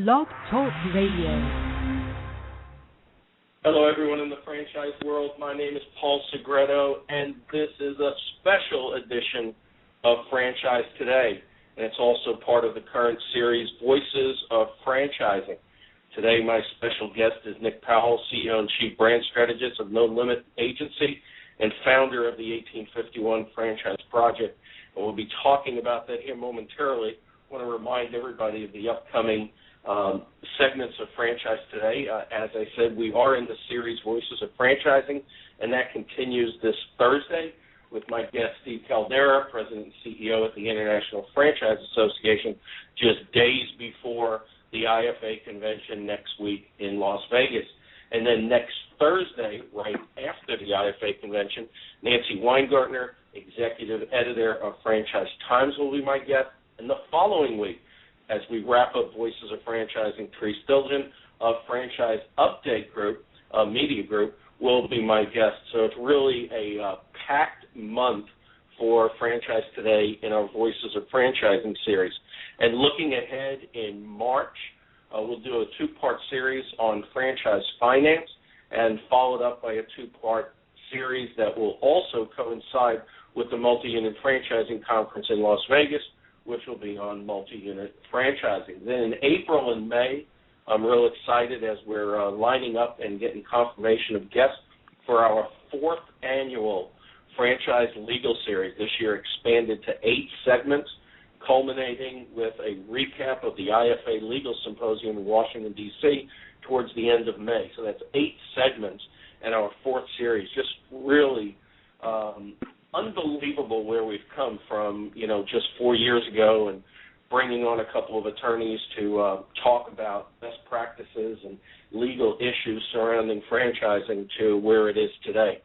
Blog Talk Radio. Hello, everyone in the franchise world. My name is Paul Segreto, and this is a special edition of Franchise Today. And it's also part of the current series, Voices of Franchising. Today, my special guest is Nick Powills, CEO and Chief Brand Strategist of No Limit Agency and founder of the 1851 Franchise Project. And we'll be talking about that here momentarily. I want to remind everybody of the upcoming segments of Franchise Today. As I said, we are in the series Voices of Franchising, and that continues this Thursday with my guest, Steve Caldera, President and CEO at the International Franchise Association, just days before the IFA convention next week in Las Vegas. And then next Thursday, right after the IFA convention, Nancy Weingartner, Executive Editor of Franchise Times, will be my guest. And the following week, as we wrap up Voices of Franchising, Therese Stilgen of Franchise Update Group, Media Group, will be my guest. So it's really a packed month for Franchise Today in our Voices of Franchising series. And looking ahead in March, we'll do a two-part series on franchise finance and followed up by a two-part series that will also coincide with the Multi-Unit Franchising Conference in Las Vegas, which will be on multi-unit franchising. Then in April and May, I'm real excited as we're lining up and getting confirmation of guests for our fourth annual Franchise Legal Series. This year expanded to 8 segments, culminating with a recap of the IFA Legal Symposium in Washington, D.C. towards the end of May. So that's 8 segments in our fourth series. Just really unbelievable where we've come from, just 4 years ago and bringing on a couple of attorneys to talk about best practices and legal issues surrounding franchising to where it is today.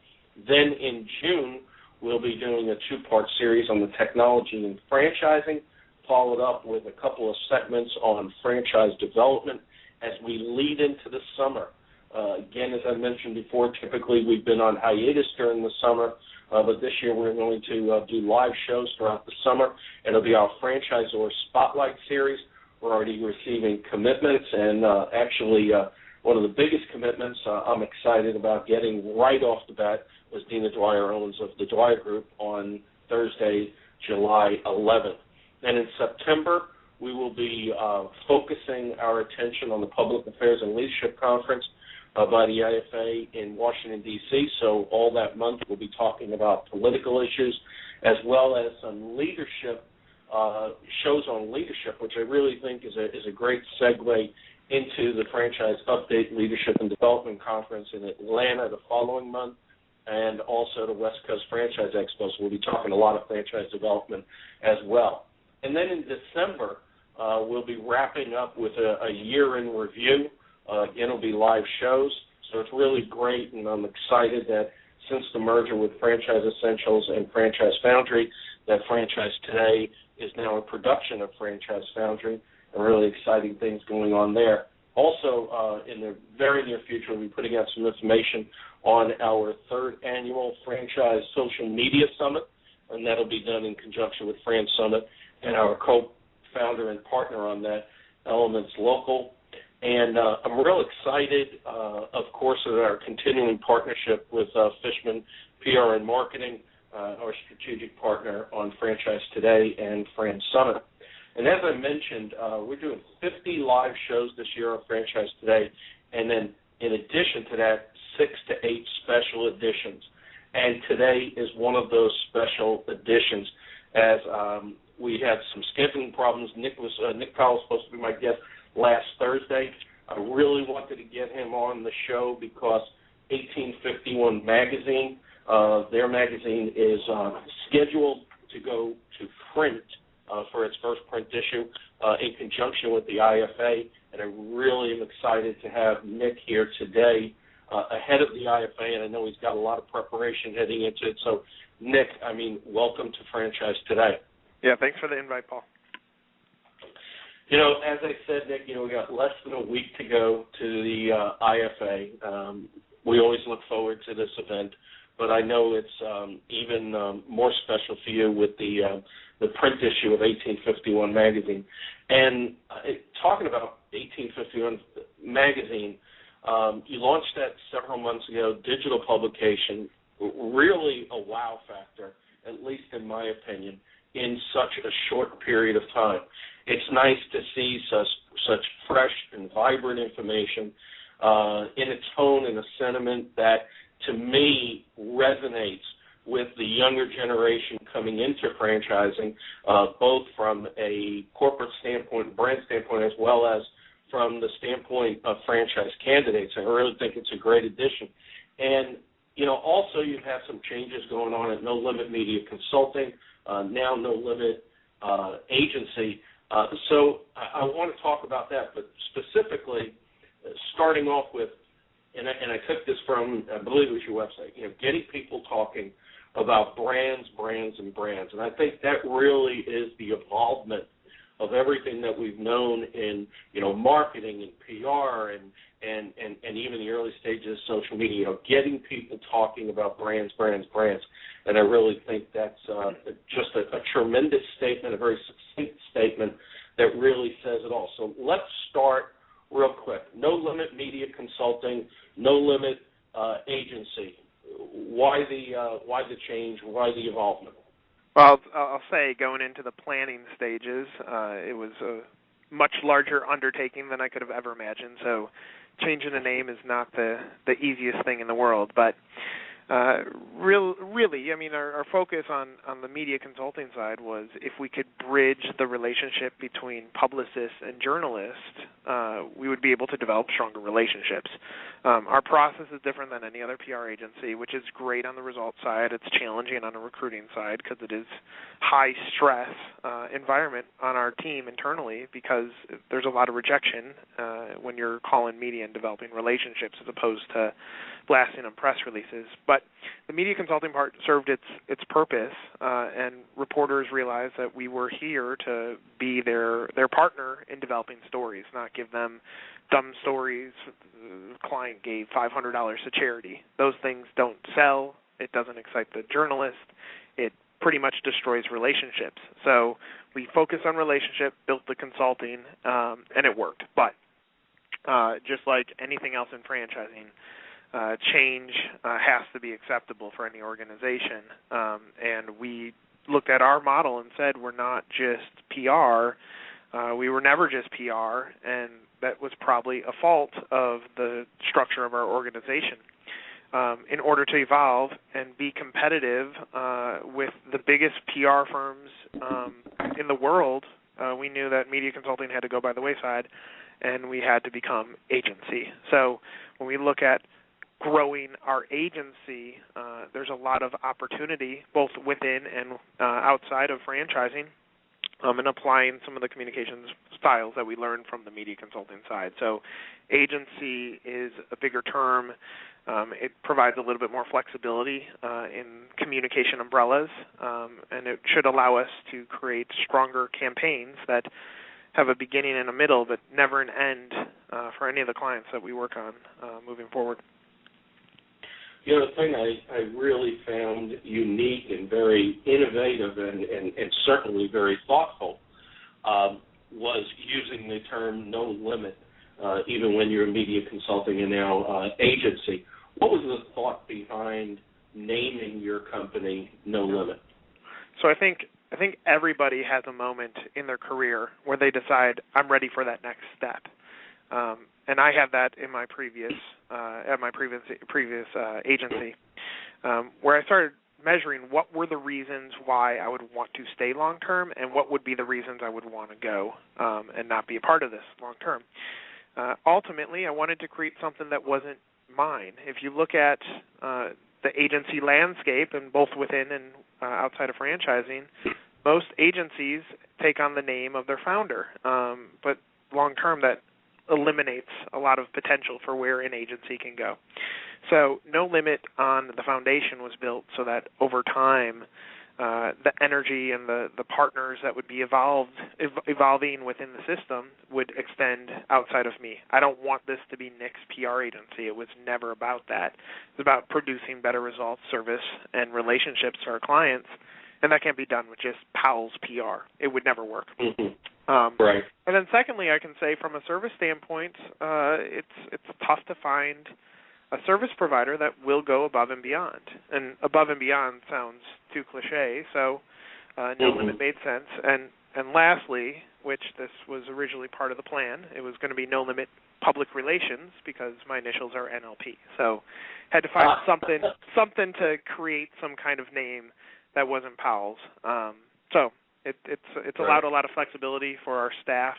Then in June, we'll be doing a two-part series on the technology and franchising, followed up with a couple of segments on franchise development as we lead into the summer. Again, as I mentioned before, typically we've been on hiatus during the summer, but this year we're going to do live shows throughout the summer. It'll be our Franchisor Spotlight Series. We're already receiving commitments, and actually one of the biggest commitments I'm excited about getting right off the bat was Dina Dwyer-Owens of the Dwyer Group on Thursday, July 11th. And in September, we will be focusing our attention on the Public Affairs and Leadership Conference by the IFA in Washington, D.C. So all that month we'll be talking about political issues as well as some leadership shows on leadership, which I really think is a great segue into the Franchise Update Leadership and Development Conference in Atlanta the following month, and also the West Coast Franchise Expo. So we'll be talking a lot of franchise development as well. And then in December, we'll be wrapping up with a year in review. Again, it'll be live shows, so it's really great, and I'm excited that since the merger with Franchise Essentials and Franchise Foundry, that Franchise Today is now a production of Franchise Foundry, and really exciting things going on there. Also, in the very near future, we'll be putting out some information on our 3rd annual Franchise Social Media Summit, and that'll be done in conjunction with Fran Summit and our co-founder and partner on that, Elements Local. And I'm real excited, of course, at our continuing partnership with Fishman PR and Marketing, our strategic partner on Franchise Today and Fran Summit. And as I mentioned, we're doing 50 live shows this year on Franchise Today, and then in addition to that, 6 to 8 special editions. And today is one of those special editions as we had some scheduling problems. Nick Powills was supposed to be my guest last Thursday. I really wanted to get him on the show because 1851 magazine, their magazine is scheduled to go to print for its first print issue in conjunction with the IFA, and I really am excited to have Nick here today ahead of the IFA, and I know he's got a lot of preparation heading into it. So, Nick, welcome to Franchise Today. Yeah, thanks for the invite, Paul. As I said, Nick, we got less than a week to go to the IFA. We always look forward to this event, but I know it's even more special for you with the print issue of 1851 magazine. And talking about 1851 magazine, you launched that several months ago, digital publication, really a wow factor, at least in my opinion, in such a short period of time. It's nice to see such fresh and vibrant information in a tone and a sentiment that, to me, resonates with the younger generation coming into franchising, both from a corporate standpoint, brand standpoint, as well as from the standpoint of franchise candidates. I really think it's a great addition. And, also you have some changes going on at No Limit Media Consulting, now No Limit Agency. So I want to talk about that, but specifically starting off with, and I took this from, I believe it was your website, getting people talking about brands. And I think that really is the evolvement of everything that we've known in, marketing and PR and even the early stages of social media, getting people talking about brands. And I really think that's just a tremendous statement, a very succinct statement that really says it all. So let's start real quick. No Limit Media Consulting, No Limit Agency. Why the change? Why the involvement? Well, I'll say going into the planning stages, it was a much larger undertaking than I could have ever imagined. So changing the name is not the easiest thing in the world. But really, I mean, our focus on the media consulting side was if we could bridge the relationship between publicists and journalists, we would be able to develop stronger relationships. Our process is different than any other PR agency, which is great on the results side. It's challenging on the recruiting side because it is high-stress environment on our team internally because there's a lot of rejection when you're calling media and developing relationships as opposed to blasting on press releases. But the media consulting part served its purpose, and reporters realized that we were here to be their partner in developing stories, not give them dumb stories. The client gave $500 to charity. Those things don't sell. It doesn't excite the journalist. It pretty much destroys relationships. So we focused on relationship, built the consulting, and it worked. But just like anything else in franchising, change has to be acceptable for any organization. And we looked at our model and said we're not just PR. We were never just PR, and that was probably a fault of the structure of our organization. In order to evolve and be competitive with the biggest PR firms in the world, we knew that media consulting had to go by the wayside, and we had to become agency. So when we look at growing our agency, there's a lot of opportunity both within and outside of franchising, and applying some of the communications styles that we learned from the media consulting side. So agency is a bigger term. It provides a little bit more flexibility in communication umbrellas, and it should allow us to create stronger campaigns that have a beginning and a middle, but never an end for any of the clients that we work on moving forward. The thing I really found unique and very innovative and certainly very thoughtful was using the term no limit, even when you're a media consulting and now agency. What was the thought behind naming your company No Limit? So I think everybody has a moment in their career where they decide, I'm ready for that next step. And I had that in my previous agency, where I started measuring what were the reasons why I would want to stay long term, and what would be the reasons I would want to go and not be a part of this long term. Ultimately, I wanted to create something that wasn't mine. If you look at the agency landscape, and both within and outside of franchising, most agencies take on the name of their founder, but long term that eliminates a lot of potential for where an agency can go. So No Limit on the foundation was built so that over time the energy and the partners that would be evolving within the system would extend outside of me. I don't want this to be Nick's PR agency. It was never about that. It was about producing better results, service, and relationships to our clients And that can't be done with just Powell's PR. It would never work. Right. And then secondly, I can say from a service standpoint, it's tough to find a service provider that will go above and beyond. And above and beyond sounds too cliche, so no limit made sense. And lastly, which this was originally part of the plan, it was going to be no limit public relations because my initials are NLP. So had to find something to create some kind of name that wasn't Powell's. So it's allowed a lot of flexibility for our staff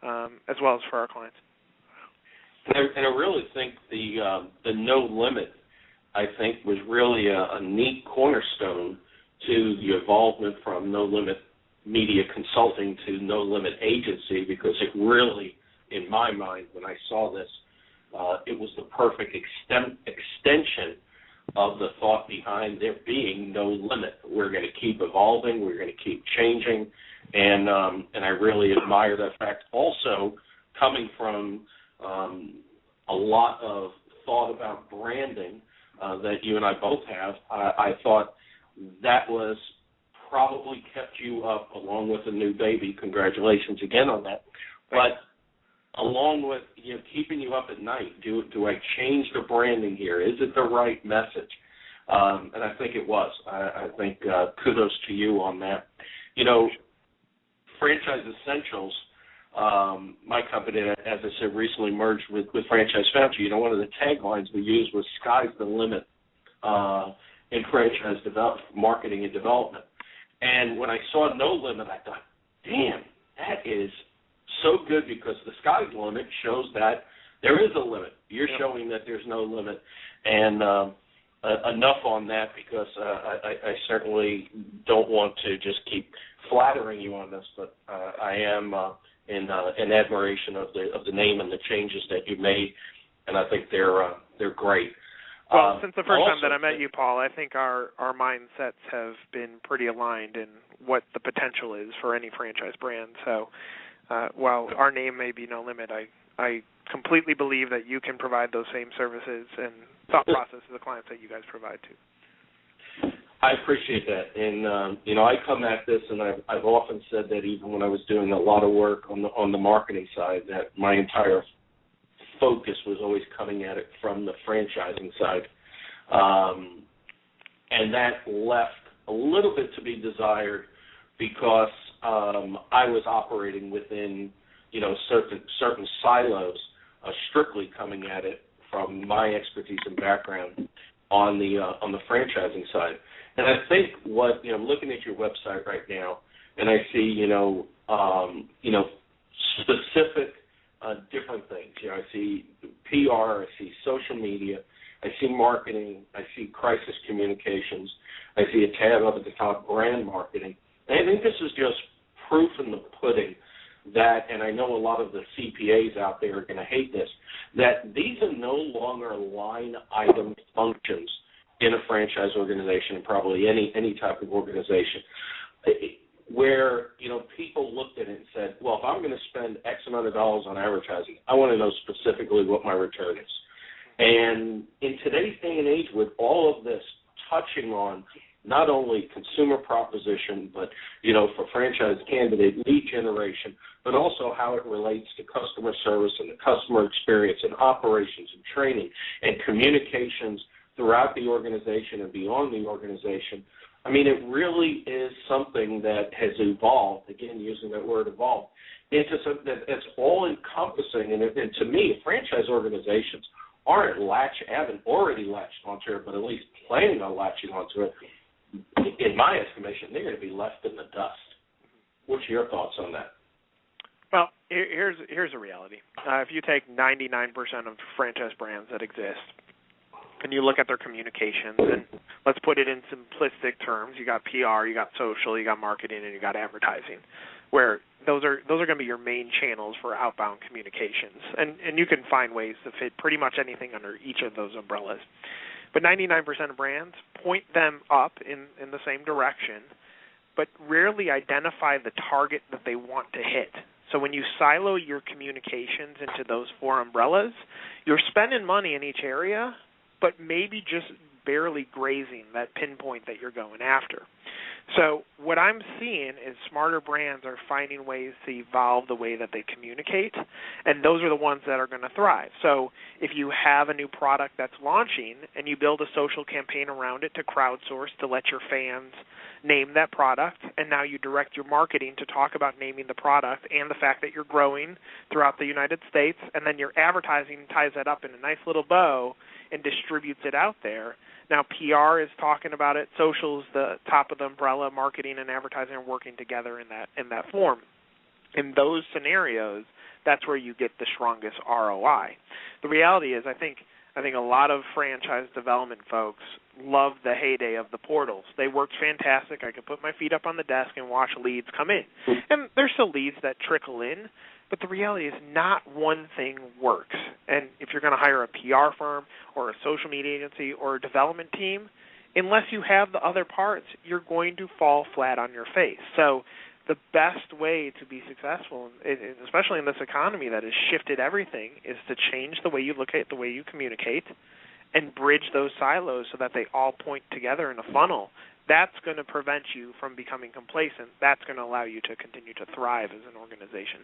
as well as for our clients. And I really think the no limit, I think, was really a neat cornerstone to the evolvement from no limit media consulting to no limit agency, because it really, in my mind, when I saw this, it was the perfect extension of the thought behind there being no limit. We're going to keep evolving. We're going to keep changing, and I really admire that fact. Also, coming from a lot of thought about branding that you and I both have, I thought that was probably kept you up along with a new baby. Congratulations again on that. But along with keeping you up at night, do I change the branding here? Is it the right message? And I think it was. I think kudos to you on that. Franchise Essentials, my company, as I said, recently merged with Franchise Foundry. One of the taglines we used was "Sky's the limit" in franchise marketing and development. And when I saw no limit, I thought, damn, that is so good, because the sky's the limit shows that there is a limit. You're showing that there's no limit. And enough on that, because I certainly don't want to just keep flattering you on this, but I am in admiration of the name and the changes that you made, and I think they're great. Well, since the first time that I met you, Paul, I think our mindsets have been pretty aligned in what the potential is for any franchise brand. So while our name may be no limit, I completely believe that you can provide those same services and thought process to the clients that you guys provide to. I appreciate that. And, I come at this, and I've often said that even when I was doing a lot of work on the marketing side, that my entire focus was always coming at it from the franchising side. And that left a little bit to be desired, because I was operating within, certain silos, strictly coming at it from my expertise and background on the franchising side. And I think I'm looking at your website right now, and I see, specific different things. I see PR, I see social media, I see marketing, I see crisis communications, I see a tab up at the top, brand marketing. And I think this is just proof in the pudding that, and I know a lot of the CPAs out there are going to hate this, that these are no longer line item functions in a franchise organization, and probably any type of organization, where, people looked at it and said, well, if I'm going to spend X amount of dollars on advertising, I want to know specifically what my return is. And in today's day and age, with all of this touching on not only consumer proposition, but, for franchise candidate lead generation, but also how it relates to customer service and the customer experience and operations and training and communications throughout the organization and beyond the organization. I mean, it really is something that has evolved, again, using that word evolved, into something that's all-encompassing. And to me, franchise organizations haven't already latched onto it, but at least planning on latching onto it. In my estimation, they're going to be left in the dust. What's your thoughts on that? Well, here's a reality. If you take 99% of franchise brands that exist, and you look at their communications, and let's put it in simplistic terms, you got PR, you got social, you got marketing, and you got advertising, where those are going to be your main channels for outbound communications. And you can find ways to fit pretty much anything under each of those umbrellas. But 99% of brands point them up in the same direction, but rarely identify the target that they want to hit. So when you silo your communications into those four umbrellas, you're spending money in each area, but maybe just barely grazing that pinpoint that you're going after. So what I'm seeing is smarter brands are finding ways to evolve the way that they communicate, and those are the ones that are going to thrive. So if you have a new product that's launching and you build a social campaign around it to crowdsource to let your fans name that product, and now you direct your marketing to talk about naming the product and the fact that you're growing throughout the United States, and then your advertising ties that up in a nice little bow and distributes it out there. Now, PR is talking about it. Social is the top of the umbrella. Marketing and advertising are working together in that form. In those scenarios, that's where you get the strongest ROI. The reality is, I think a lot of franchise development folks love the heyday of the portals. They worked fantastic. I could put my feet up on the desk and watch leads come in. And there's still leads that trickle in, but the reality is not one thing works. And if you're going to hire a PR firm or a social media agency or a development team, unless you have the other parts, you're going to fall flat on your face. So the best way to be successful, especially in this economy that has shifted everything, is to change the way you look at it, the way you communicate, and bridge those silos so that they all point together in a funnel. That's going to prevent you from becoming complacent. That's going to allow you to continue to thrive as an organization.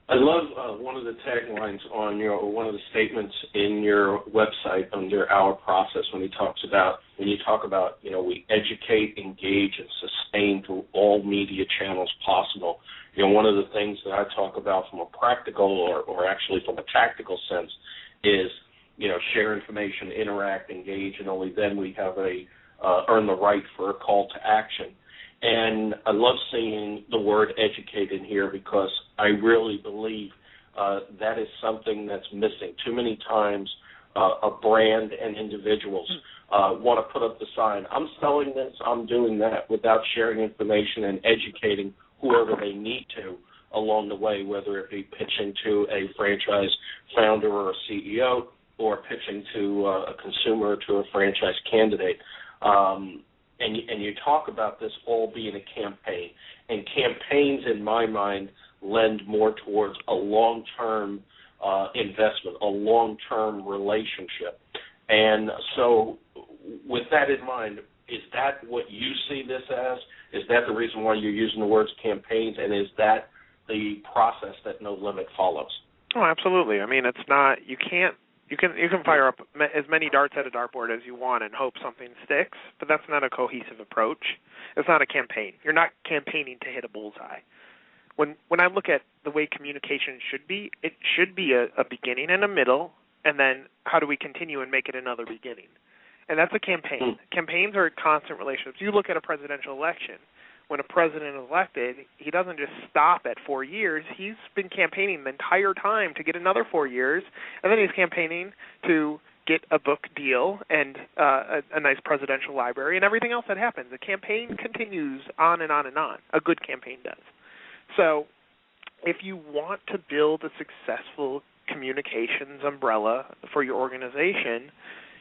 I love one of the taglines on one of the statements in your website under our process when you talk about we educate, engage, and sustain through all media channels possible. One of the things that I talk about from a practical or actually from a tactical sense is share information, interact, engage, and only then we have earn the right for a call to action. And I love seeing the word educate in here because I really believe that is something that's missing. Too many times a brand and individuals want to put up the sign, I'm selling this, I'm doing that, without sharing information and educating whoever they need to along the way, whether it be pitching to a franchise founder or a CEO or pitching to a consumer, to a franchise candidate. And you talk about this all being a campaign. And campaigns, in my mind, lend more towards a long-term investment, a long-term relationship. And so with that in mind, is that what you see this as? Is that the reason why you're using the words campaigns? And is that the process that No Limit follows? Oh, absolutely. I mean, it's not, you can fire up as many darts at a dartboard as you want and hope something sticks, but that's not a cohesive approach. It's not a campaign. You're not campaigning to hit a bullseye. When I look at the way communication should be, it should be a beginning and a middle, and then how do we continue and make it another beginning? And that's a campaign. Campaigns are constant relationships. You look at a presidential election. When a president is elected, he doesn't just stop at 4 years. He's been campaigning the entire time to get another 4 years, and then he's campaigning to get a book deal and a nice presidential library and everything else that happens. The campaign continues on and on and on. A good campaign does. So if you want to build a successful communications umbrella for your organization,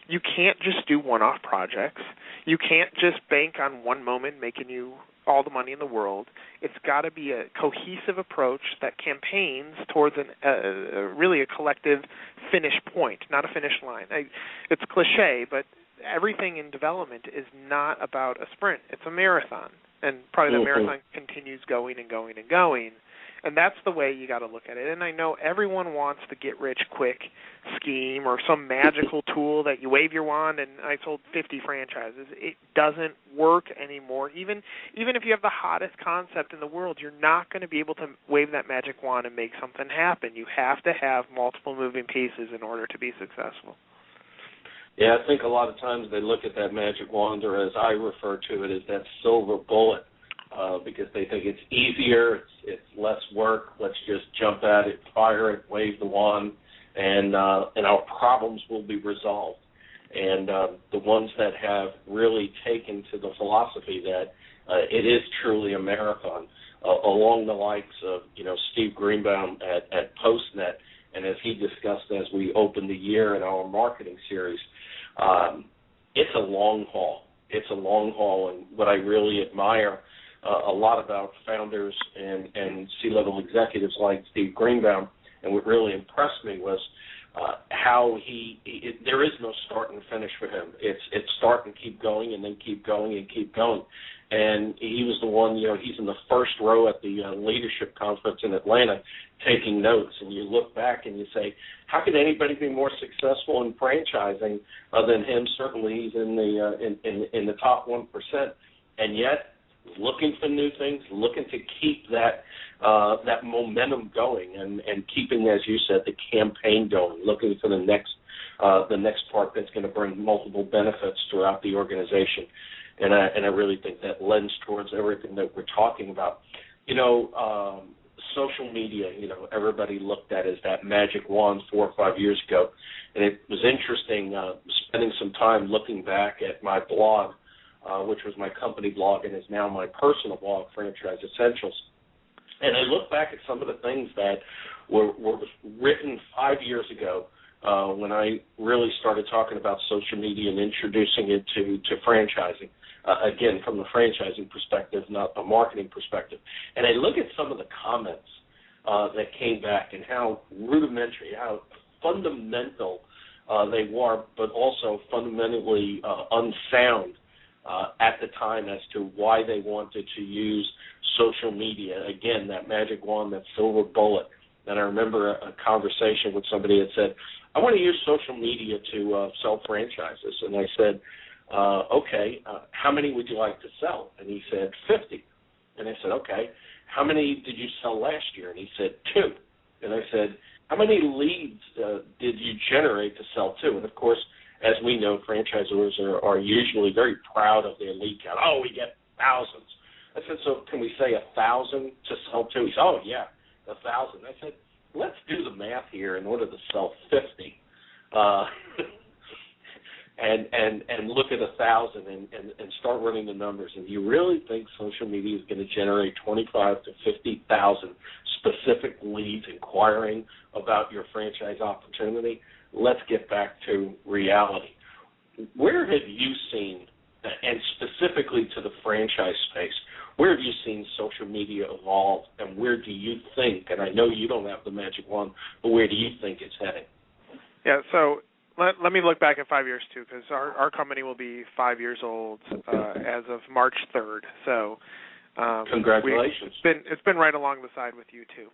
you can't just do one-off projects. You can't just bank on one moment making you all the money in the world. It's got to be a cohesive approach that campaigns towards really a collective finish point, not a finish line. It's cliche, but everything in development is not about a sprint. It's a marathon, and probably the marathon continues going and going and going. And that's the way you got to look at it. And I know everyone wants the get-rich-quick scheme or some magical tool that you wave your wand and I sold 50 franchises. It doesn't work anymore. Even if you have the hottest concept in the world, you're not going to be able to wave that magic wand and make something happen. You have to have multiple moving pieces in order to be successful. Yeah, I think a lot of times they look at that magic wand, or as I refer to it, as that silver bullet. Because they think it's easier, it's less work. Let's just jump at it, fire it, wave the wand, and our problems will be resolved. And the ones that have really taken to the philosophy that it is truly a marathon, along the likes of Steve Greenbaum at Postnet, and as he discussed as we opened the year in our marketing series, it's a long haul. It's a long haul, and what I really admire a lot about founders and C-level executives like Steve Greenbaum, and what really impressed me was how there is no start and finish for him. It's start and keep going, and then keep going and keep going. And he was the one, he's in the first row at the leadership conference in Atlanta taking notes. And you look back and you say, how could anybody be more successful in franchising than him? Certainly he's in the top 1%. And yet, looking for new things, looking to keep that momentum going, and keeping, as you said, the campaign going, looking for the next part that's going to bring multiple benefits throughout the organization. And I really think that lends towards everything that we're talking about. Social media, everybody looked at as that magic wand 4 or 5 years ago. And it was interesting spending some time looking back at my blog, which was my company blog and is now my personal blog, Franchise Essentials. And I look back at some of the things that were written 5 years ago when I really started talking about social media and introducing it to franchising. Again, from the franchising perspective, not a marketing perspective. And I look at some of the comments that came back and how rudimentary, how fundamental they were, but also fundamentally unsound at the time as to why they wanted to use social media. Again, that magic wand, that silver bullet. And I remember a conversation with somebody that said, I want to use social media to sell franchises. And I said, okay, how many would you like to sell? And he said, 50. And I said, okay, how many did you sell last year? And he said, 2. And I said, how many leads did you generate to sell to? And, of course, as we know, franchisors are usually very proud of their lead count. Oh, we get thousands. I said, so can we say 1,000 to sell to? He said, oh, yeah, 1,000. I said, let's do the math here in order to sell 50. And look at 1,000 and start running the numbers. And you really think social media is going to generate 25 to 50,000 specific leads inquiring about your franchise opportunity? Let's get back to reality. Where have you seen, and specifically to the franchise space, where have you seen social media evolve, and where do you think, and I know you don't have the magic wand, but where do you think it's heading? Yeah, so let me look back at 5 years, too, because our company will be 5 years old as of March 3rd. So congratulations. It's been right along the side with you, too.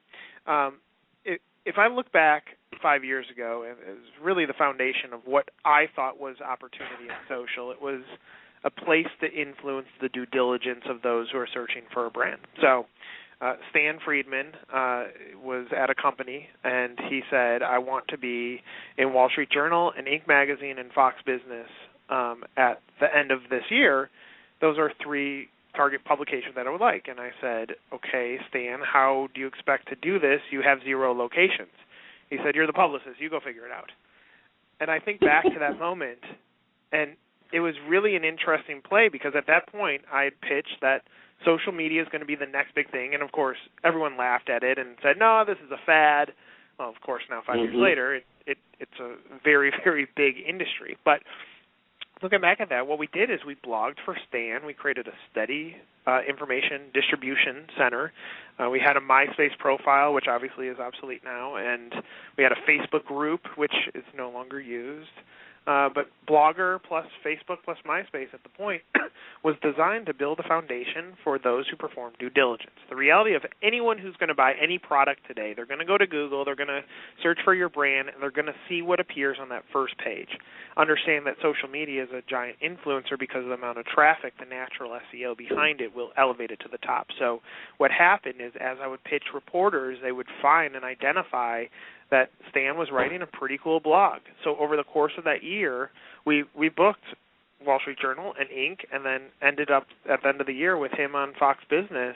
If I look back 5 years ago, it was really the foundation of what I thought was opportunity in social. It was a place to influence the due diligence of those who are searching for a brand. So Stan Friedman was at a company, and he said, I want to be in Wall Street Journal and Inc. Magazine and Fox Business at the end of this year. Those are 3 target publications that I would like. And I said, okay, Stan, how do you expect to do this? You have 0 locations. He said, you're the publicist. You go figure it out. And I think back to that moment, and it was really an interesting play because at that point I had pitched that social media is going to be the next big thing. And, of course, everyone laughed at it and said, no, this is a fad. Well, of course, now 5 years later, it's a very, very big industry. But looking back at that, what we did is we blogged for Stan. We created a steady information distribution center. We had a MySpace profile, which obviously is obsolete now, and we had a Facebook group, which is no longer used. But Blogger plus Facebook plus MySpace at the point was designed to build a foundation for those who perform due diligence. The reality of anyone who's going to buy any product today, they're going to go to Google, they're going to search for your brand, and they're going to see what appears on that first page. Understand that social media is a giant influencer because of the amount of traffic, the natural SEO behind it will elevate it to the top. So what happened is as I would pitch reporters, they would find and identify that Stan was writing a pretty cool blog. So over the course of that year, we booked Wall Street Journal and Inc., and then ended up at the end of the year with him on Fox Business.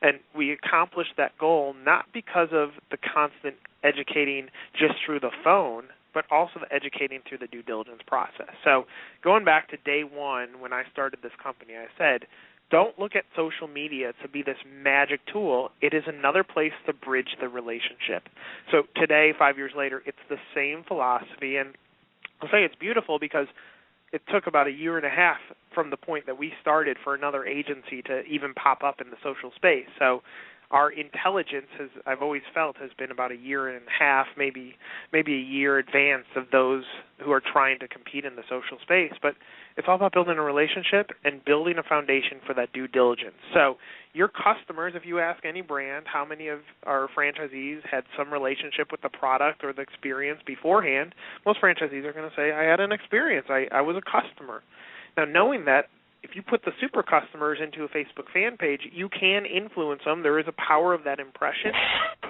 And we accomplished that goal not because of the constant educating just through the phone, but also the educating through the due diligence process. So going back to day one when I started this company, I said, don't look at social media to be this magic tool. It is another place to bridge the relationship. So today, 5 years later, it's the same philosophy. And I'll say it's beautiful because it took about a year and a half from the point that we started for another agency to even pop up in the social space. So our intelligence I've always felt, has been about a year and a half, maybe a year advance of those who are trying to compete in the social space. But it's all about building a relationship and building a foundation for that due diligence. So your customers, if you ask any brand, how many of our franchisees had some relationship with the product or the experience beforehand, most franchisees are going to say, I had an experience. I was a customer. Now, knowing that, if you put the super customers into a Facebook fan page, you can influence them. There is a power of that impression,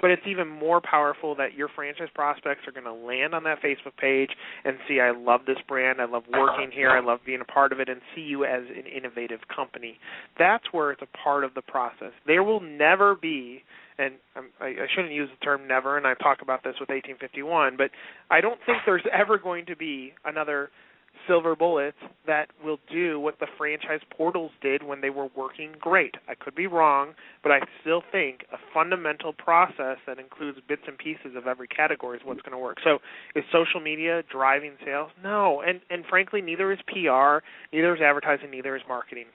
but it's even more powerful that your franchise prospects are going to land on that Facebook page and see, I love this brand, I love working here, I love being a part of it, and see you as an innovative company. That's where it's a part of the process. There will never be, and I shouldn't use the term never, and I talk about this with 1851, but I don't think there's ever going to be another silver bullet that will do what the franchise portals did when they were working great. I could be wrong, but I still think a fundamental process that includes bits and pieces of every category is what's going to work. So is social media driving sales? No, and frankly, neither is PR, neither is advertising, neither is marketing.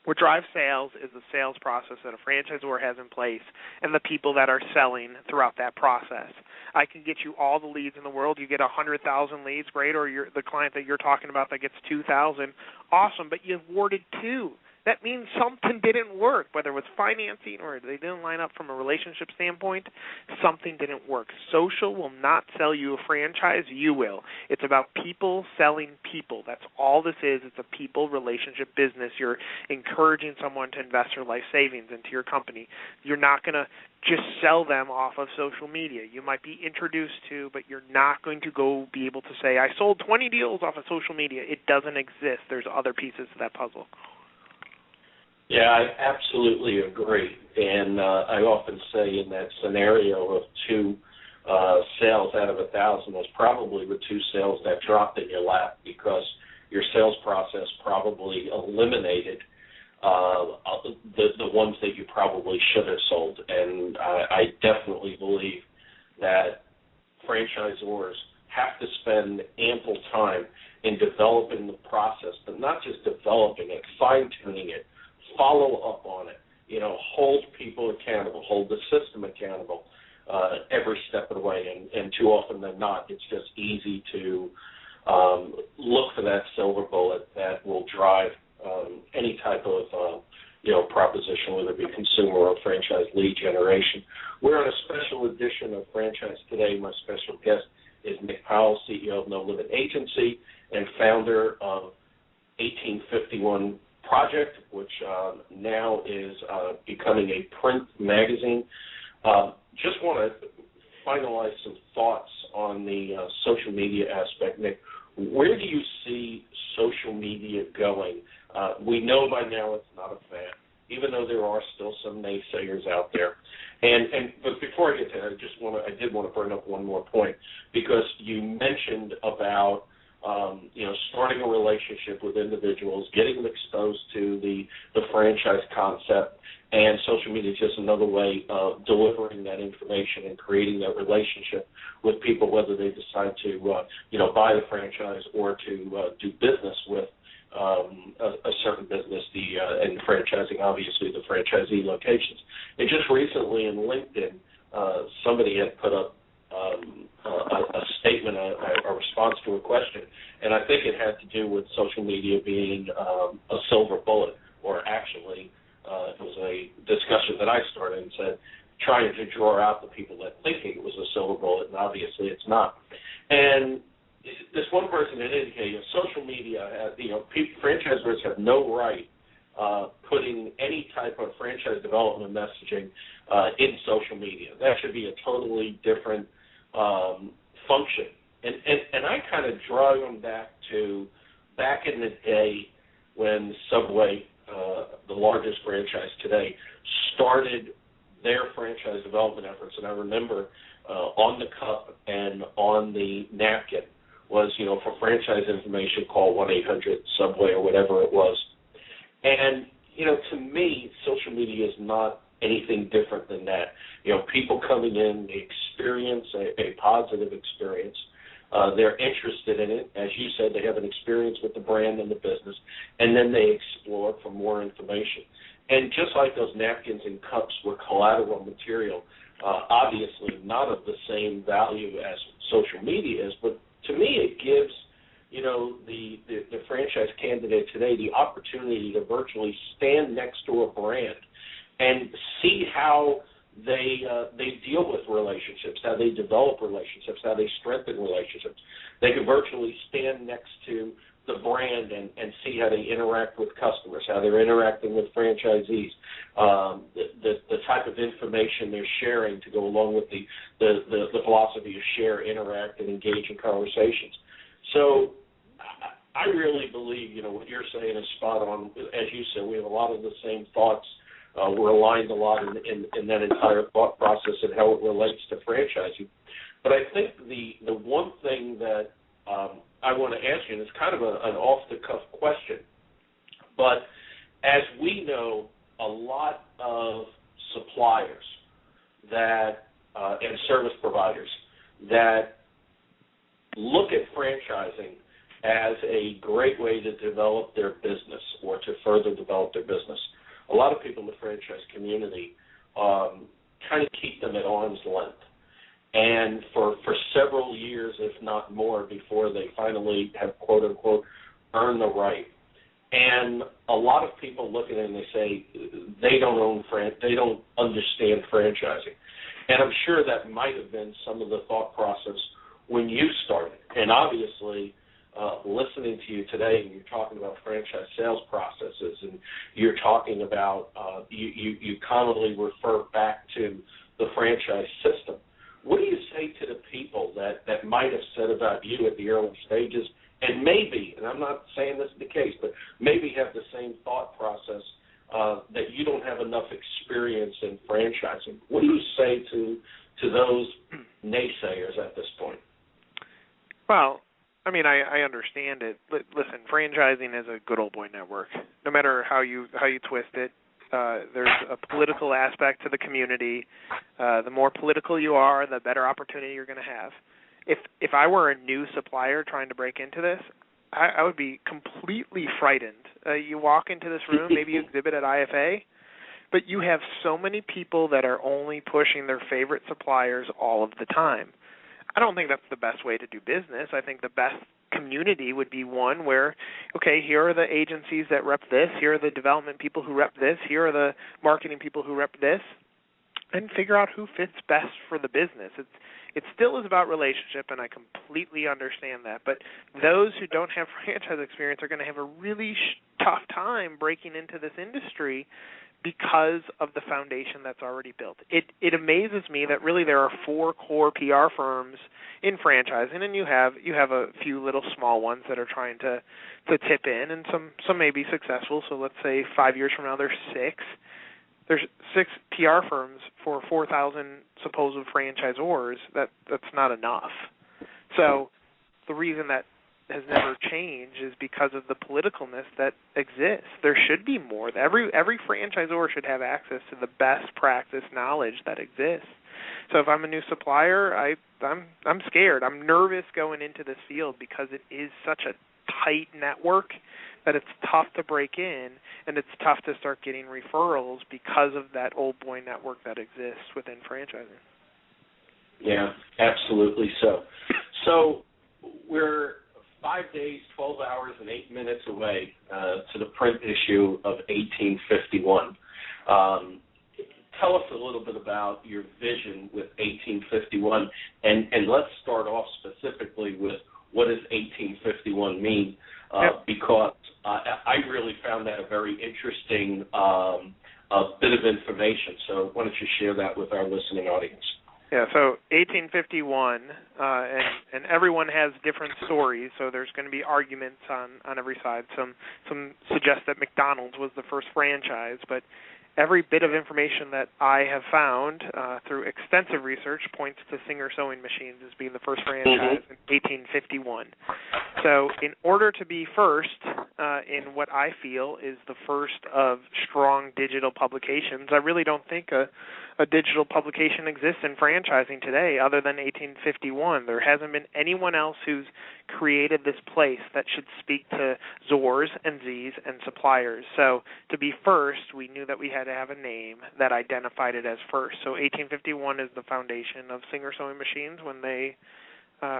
What drives sales is the sales process that a franchisor has in place and the people that are selling throughout that process. I can get you all the leads in the world. You get 100,000 leads, great, or the client that you're talking about that gets 2,000, awesome, but you've awarded 2. That means something didn't work, whether it was financing or they didn't line up from a relationship standpoint, something didn't work. Social will not sell you a franchise, you will. It's about people selling people. That's all this is. It's a people relationship business. You're encouraging someone to invest their life savings into your company. You're not going to just sell them off of social media. You might be introduced to, but you're not going to go be able to say, I sold 20 deals off of social media. It doesn't exist. There's other pieces to that puzzle. Yeah, I absolutely agree. And I often say in that scenario of 2 sales out of 1,000 was probably the 2 sales that dropped in your lap because your sales process probably eliminated the ones that you probably should have sold. And I definitely believe that franchisors have to spend ample time in developing the process, but not just developing it, fine-tuning it, follow up on it, hold people accountable, hold the system accountable every step of the way. And too often than not, it's just easy to look for that silver bullet that will drive any type of proposition, whether it be consumer or franchise lead generation. We're on a special edition of Franchise Today. My special guest is Nick Powills, CEO of No Limit Agency and founder of 1851 Project, which now is becoming a print magazine. Just want to finalize some thoughts on the social media aspect. Nick, where do you see social media going? We know by now it's not a fad, even though there are still some naysayers out there. But before I get to that, I did want to bring up one more point, because you mentioned about starting a relationship with individuals, getting them exposed to the franchise concept, and social media is just another way of delivering that information and creating that relationship with people, whether they decide to buy the franchise or to do business with a certain business, and franchising, obviously, the franchisee locations. And just recently in LinkedIn, somebody had put up a statement, a response to a question, and I think it had to do with social media being a silver bullet, or actually it was a discussion that I started and said, trying to draw out the people that thinking it was a silver bullet, and obviously it's not. And this one person had indicated social media, franchisors have no right putting any type of franchise development messaging in social media. That should be a totally different function. And I kind of draw them back in the day when Subway, the largest franchise today, started their franchise development efforts. And I remember on the cup and on the napkin was, for franchise information, call 1-800-SUBWAY or whatever it was. And, to me, social media is not anything different than that. People coming in, they experience a positive experience. They're interested in it. As you said, they have an experience with the brand and the business, and then they explore for more information. And just like those napkins and cups were collateral material, obviously not of the same value as social media is, but to me it gives, the franchise candidate today the opportunity to virtually stand next to a brand and see how they deal with relationships, how they develop relationships, how they strengthen relationships. They can virtually stand next to the brand and see how they interact with customers, how they're interacting with franchisees, the type of information they're sharing to go along with the philosophy of share, interact, and engage in conversations. So I really believe, what you're saying is spot on. As you said, we have a lot of the same thoughts. We're aligned a lot in that entire thought process and how it relates to franchising. But I think the one thing that I want to ask you, and it's kind of an off-the-cuff question, but as we know, a lot of suppliers and service providers that look at franchising as a great way to develop their business or to further develop their business. A lot of people in the franchise community kind of keep them at arm's length. And for several years, if not more, before they finally have, quote unquote, earned the right. And a lot of people look at it and they say they don't understand franchising. And I'm sure that might have been some of the thought process when you started. And obviously, listening to you today, and you're talking about franchise sales processes, and you're talking about you commonly refer back to the franchise system. What do you say to the people that might have said about you at the early stages, and maybe, and I'm not saying this is the case, but maybe have the same thought process that you don't have enough experience in franchising? What do you say to those naysayers at this point? Well, I mean, I understand it. Listen, franchising is a good old boy network. No matter how you twist it, there's a political aspect to the community. The more political you are, the better opportunity you're going to have. If I were a new supplier trying to break into this, I would be completely frightened. You walk into this room, maybe you exhibit at IFA, but you have so many people that are only pushing their favorite suppliers all of the time. I don't think that's the best way to do business. I think the best community would be one where, okay, here are the agencies that rep this, here are the development people who rep this, here are the marketing people who rep this, and figure out who fits best for the business. It still is about relationship, and I completely understand that. But those who don't have franchise experience are going to have a really tough time breaking into this industry because of the foundation that's already built. It amazes me that really there are 4 core PR firms in franchising, and you have a few little small ones that are trying to tip in, and some may be successful. So let's say 5 years from now there's 6. There's 6 PR firms for 4,000 supposed franchisors. That's not enough. So the reason that has never changed is because of the politicalness that exists. There should be more. Every franchisor should have access to the best practice knowledge that exists. So if I'm a new supplier, I'm scared. I'm nervous going into this field because it is such a tight network that it's tough to break in, and it's tough to start getting referrals because of that old boy network that exists within franchising. Yeah, absolutely so. So we're 5 days, 12 hours, and 8 minutes away to the print issue of 1851. Tell us a little bit about your vision with 1851, and let's start off specifically with what does 1851 mean, because I really found that a very interesting bit of information. So why don't you share that with our listening audience? Yeah, so 1851, and everyone has different stories, so there's going to be arguments on every side. Some suggest that McDonald's was the first franchise, but every bit of information that I have found through extensive research points to Singer Sewing Machines as being the first franchise in 1851. So in order to be first in what I feel is the first of strong digital publications, I really don't think a a digital publication exists in franchising today other than 1851. There hasn't been anyone else who's created this place that should speak to Zors and Zs and suppliers. So to be first, we knew that we had to have a name that identified it as first. So 1851 is the foundation of Singer Sewing Machines when they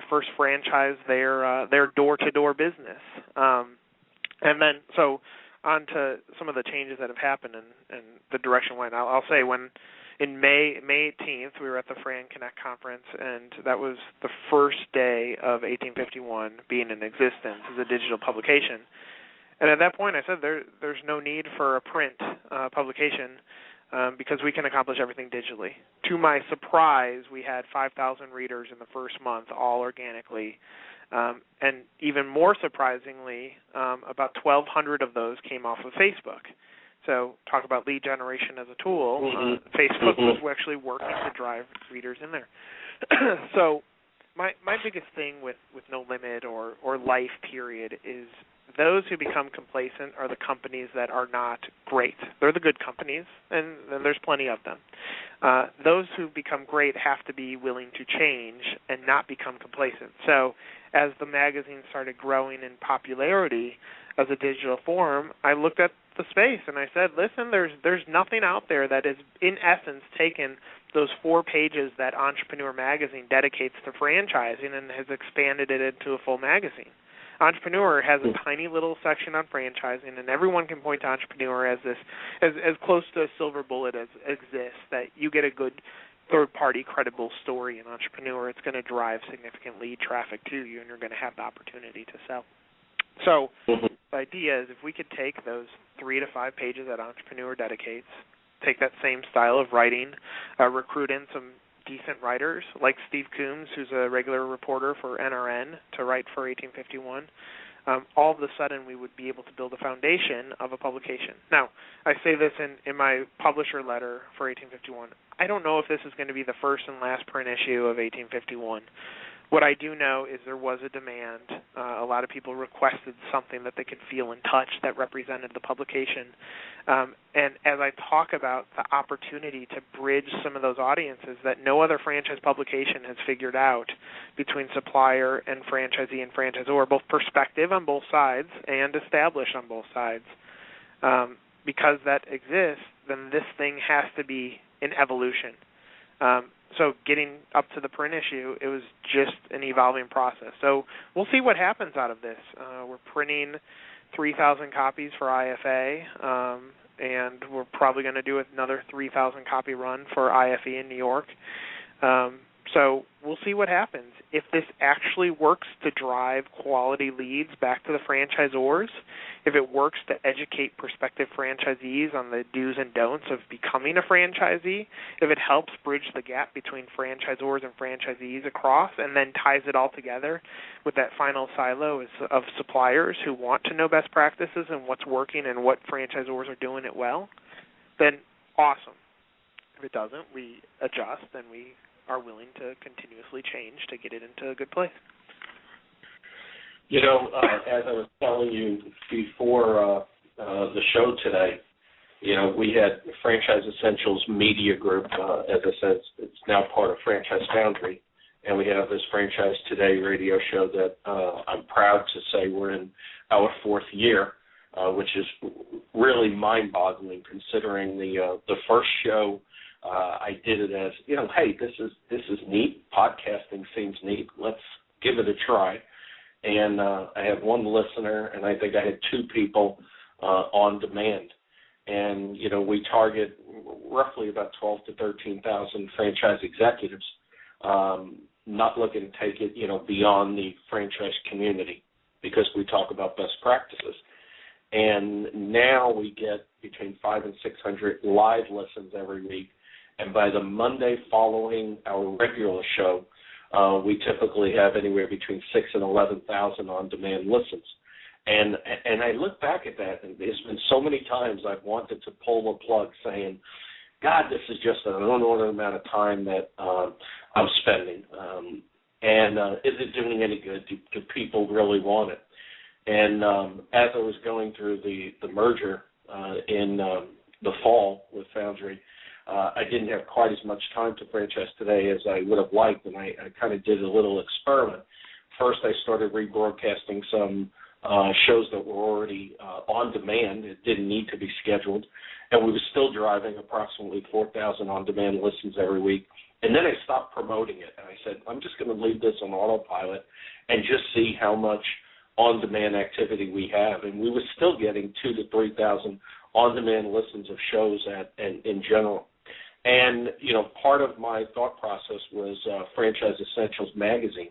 first franchised their door-to-door business. And then, so on to some of the changes that have happened and the direction went. I'll say when in May 18th, we were at the Fran Connect conference, and that was the first day of 1851 being in existence as a digital publication. And at that point, I said there's no need for a print publication because we can accomplish everything digitally. To my surprise, we had 5,000 readers in the first month, all organically. And even more surprisingly, about 1,200 of those came off of Facebook. So talk about lead generation as a tool. Facebook was actually working to drive readers in there. So my biggest thing with No Limit or life period is those who become complacent are the companies that are not great. They're the good companies, and there's plenty of them. Those who become great have to be willing to change and not become complacent. So as the magazine started growing in popularity as a digital form, I looked at the space and I said, listen, there's nothing out there that is, in essence, taken those 4 pages that Entrepreneur Magazine dedicates to franchising and has expanded it into a full magazine. Entrepreneur has a tiny little section on franchising, and everyone can point to Entrepreneur as this, as close to a silver bullet as exists, that you get a good third-party credible story in Entrepreneur. It's going to drive significant lead traffic to you, and you're going to have the opportunity to sell. So the idea is if we could take those 3 to 5 pages that Entrepreneur dedicates, take that same style of writing, recruit in some decent writers like Steve Coombs, who's a regular reporter for NRN, to write for 1851, all of a sudden we would be able to build a foundation of a publication. Now, I say this in my publisher letter for 1851. I don't know if this is going to be the first and last print issue of 1851. What I do know is there was a demand. A lot of people requested something that they could feel and touch that represented the publication. And as I talk about the opportunity to bridge some of those audiences that no other franchise publication has figured out between supplier and franchisee and franchisor, both perspective on both sides and established on both sides, because that exists, then this thing has to be an evolution. So getting up to the print issue, it was just an evolving process. So we'll see what happens out of this. We're printing 3,000 copies for IFA, and we're probably going to do another 3,000 copy run for IFE in New York. So we'll see what happens. If this actually works to drive quality leads back to the franchisors, if it works to educate prospective franchisees on the do's and don'ts of becoming a franchisee, if it helps bridge the gap between franchisors and franchisees across and then ties it all together with that final silo of suppliers who want to know best practices and what's working and what franchisors are doing it well, then awesome. If it doesn't, we adjust and we are willing to continuously change to get it into a good place. You know, as I was telling you before the show today, you know, we had Franchise Essentials Media Group, as I said, it's now part of Franchise Foundry, and we have this Franchise Today radio show that I'm proud to say we're in our 4th year, which is really mind-boggling considering the first show. I did it as, you know, hey, this is neat. Podcasting seems neat. Let's give it a try. And I had 1 listener, and I think I had 2 people on demand. And, you know, we target roughly about 12 to 13,000 franchise executives, not looking to take it, you know, beyond the franchise community because we talk about best practices. And now we get between 500 and 600 live listens every week. And by the Monday following our regular show, we typically have anywhere between 6,000 and 11,000 on-demand listens. And I look back at that, and there's been so many times I've wanted to pull the plug saying, God, this is just an unordered amount of time that I'm spending. And is it doing any good? Do people really want it? And as I was going through the merger in the fall with Foundry, I didn't have quite as much time to franchise today as I would have liked, and I kind of did a little experiment. First, I started rebroadcasting some shows that were already on demand. It didn't need to be scheduled, and we were still driving approximately 4,000 on-demand listens every week. And then I stopped promoting it, and I said, I'm just going to leave this on autopilot and just see how much on-demand activity we have. And we were still getting 2,000 to 3,000 on-demand listens of shows in general. And, part of my thought process was Franchise Essentials magazine.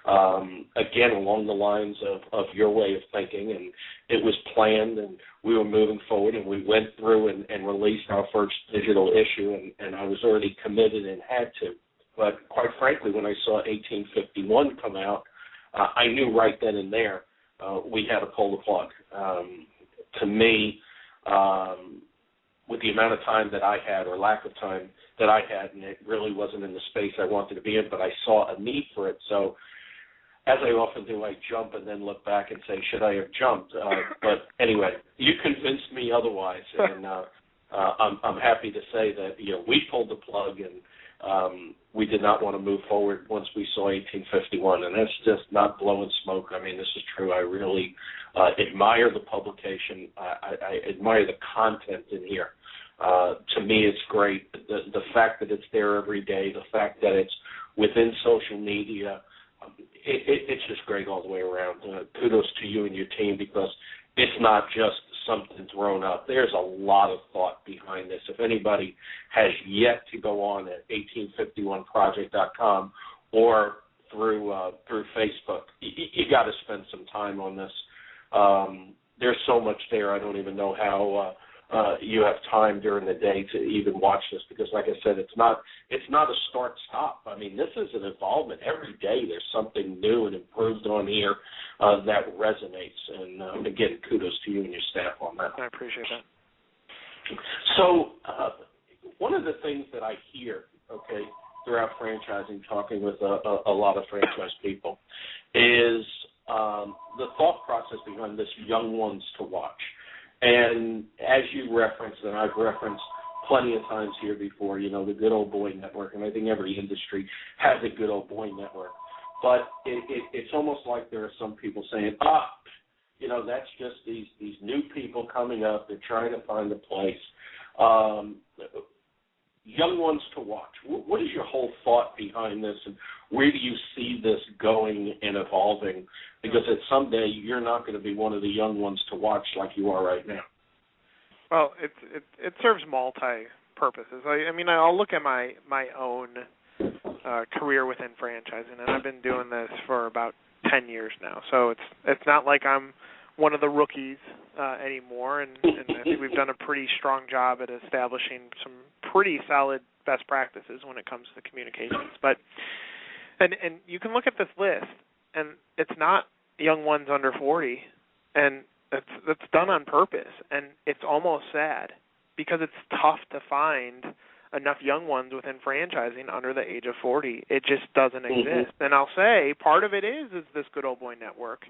Again, along the lines of your way of thinking, and it was planned, and we were moving forward, and we went through and released our first digital issue, and I was already committed and had to. But quite frankly, when I saw 1851 come out, I knew right then and there we had to pull the plug. To me, with the amount of time that I had, or lack of time that I had, and it really wasn't in the space I wanted to be in, but I saw a need for it. So as I often do, I jump and then look back and say, should I have jumped? But anyway, you convinced me otherwise, and I'm happy to say that we pulled the plug, and we did not want to move forward once we saw 1851, and that's just not blowing smoke. I mean, this is true. I really admire the publication. I admire the content in here. To me, it's great. The fact that it's there every day, the fact that it's within social media, it's just great all the way around. Kudos to you and your team, because it's not just something thrown up. There's a lot of thought behind this. If anybody has yet to go on at 1851project.com or through Facebook, you got to spend some time on this. There's so much there. I don't even know how you have time during the day to even watch this, because, like I said, it's not a start-stop. I mean, this is an involvement. Every day there's something new and improved on here that resonates. And, again, kudos to you and your staff on that. I appreciate that. So one of the things that I hear, throughout franchising, talking with a lot of franchise people, is the thought process behind this young ones to watch. And as you referenced, and I've referenced plenty of times here before, the good old boy network, and I think every industry has a good old boy network. But it's almost like there are some people saying, that's just these new people coming up. They're trying to find a place. Young ones to watch. What is your whole thought behind this, and where do you see this going and evolving? Because at someday you're not going to be one of the young ones to watch like you are right now. Well, it serves multi-purposes. I mean, I'll look at my own career within franchising, and I've been doing this for about 10 years now. So it's not like I'm one of the rookies anymore, and I think we've done a pretty strong job at establishing some pretty solid best practices when it comes to communications. But and you can look at this list, and it's not young ones under 40, and that's done on purpose, and it's almost sad because it's tough to find enough young ones within franchising under the age of 40. It just doesn't exist. And I'll say part of it is this good old boy network.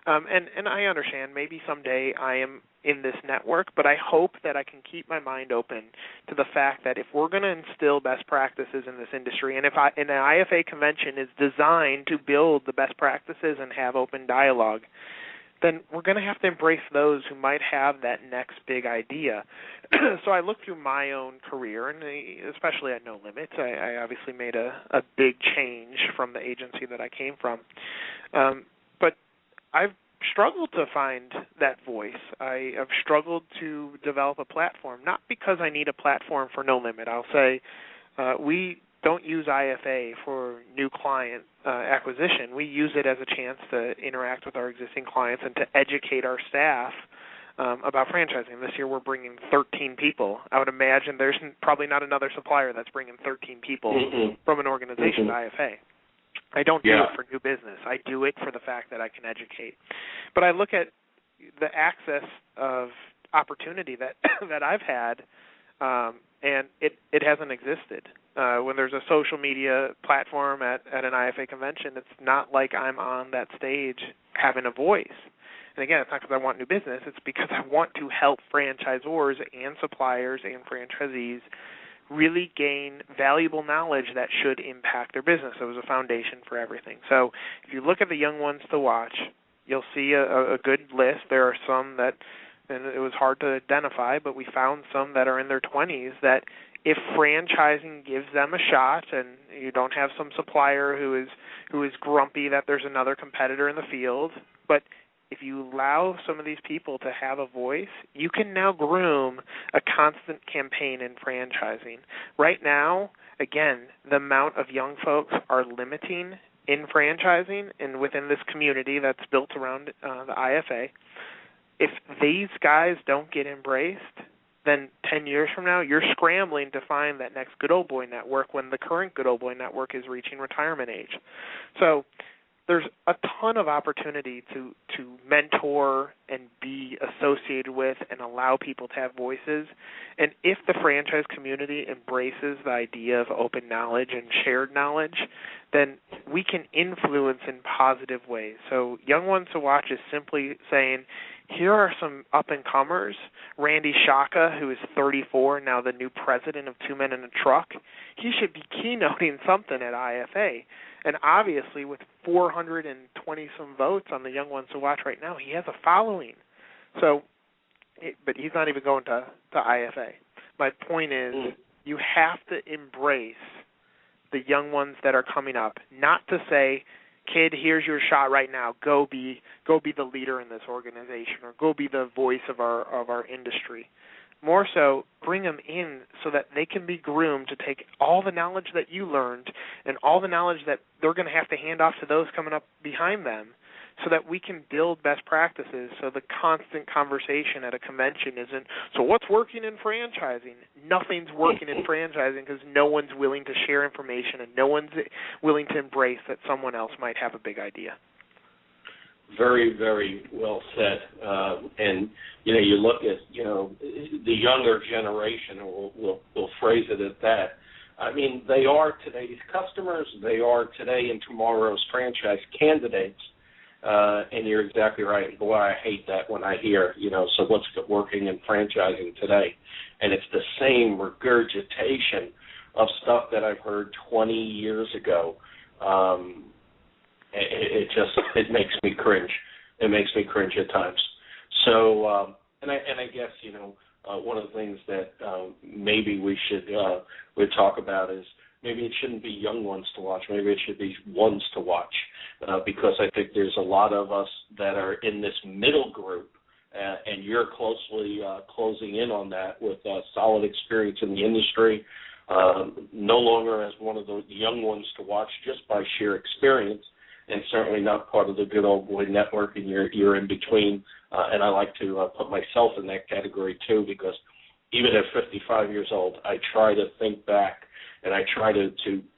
And I understand maybe someday I am in this network, but I hope that I can keep my mind open to the fact that if we're going to instill best practices in this industry, and if an IFA convention is designed to build the best practices and have open dialogue, then we're going to have to embrace those who might have that next big idea. So I look through my own career, and especially at No Limits, I obviously made a big change from the agency that I came from. But I've struggled to find that voice. I have struggled to develop a platform, not because I need a platform for No Limit. I'll say we don't use IFA for new client acquisition. We use it as a chance to interact with our existing clients and to educate our staff about franchising. This year we're bringing 13 people. I would imagine there's probably not another supplier that's bringing 13 people from an organization to IFA. I don't do it for new business. I do it for the fact that I can educate. But I look at the access of opportunity that I've had, and it hasn't existed. When there's a social media platform at an IFA convention, it's not like I'm on that stage having a voice. And again, it's not because I want new business. It's because I want to help franchisors and suppliers and franchisees really gain valuable knowledge that should impact their business. It was a foundation for everything. So if you look at the young ones to watch, you'll see a good list. There are some that, and it was hard to identify, but we found some that are in their 20s that if franchising gives them a shot and you don't have some supplier who is grumpy that there's another competitor in the field, but if you allow some of these people to have a voice, you can now groom a constant campaign in franchising. Right now, again, the amount of young folks are limiting in franchising and within this community that's built around the IFA. If these guys don't get embraced, then 10 years from now, you're scrambling to find that next good old boy network when the current good old boy network is reaching retirement age. So there's a ton of opportunity to mentor and be associated with and allow people to have voices. And if the franchise community embraces the idea of open knowledge and shared knowledge, then we can influence in positive ways. So Young Ones to Watch is simply saying, here are some up-and-comers. Randy Shaka, who is 34, now the new president of Two Men in a Truck, he should be keynoting something at IFA. And obviously, with 420-some votes on the Young Ones to Watch right now, he has a following. So, but he's not even going to IFA. My point is, you have to embrace the young ones that are coming up, not to say, kid, here's your shot right now. Go be the leader in this organization, or go be the voice of our industry. More so, bring them in so that they can be groomed to take all the knowledge that you learned and all the knowledge that they're going to have to hand off to those coming up behind them, so that we can build best practices. So the constant conversation at a convention isn't, so what's working in franchising? Nothing's working in franchising because no one's willing to share information and no one's willing to embrace that someone else might have a big idea. Very, very well said. And, you look at, the younger generation, and we'll phrase it as that. I mean, they are today's customers. They are today and tomorrow's franchise candidates. And you're exactly right. Boy, I hate that when I hear, so what's working in franchising today? And it's the same regurgitation of stuff that I've heard 20 years ago. It makes me cringe. It makes me cringe at times. So, and I guess, one of the things that maybe we talk about is maybe it shouldn't be young ones to watch. Maybe it should be ones to watch, because I think there's a lot of us that are in this middle group, and you're closely closing in on that with solid experience in the industry, no longer as one of the young ones to watch just by sheer experience, and certainly not part of the good old boy network, and you're in between. And I like to put myself in that category too, because even at 55 years old, I try to think back and I try to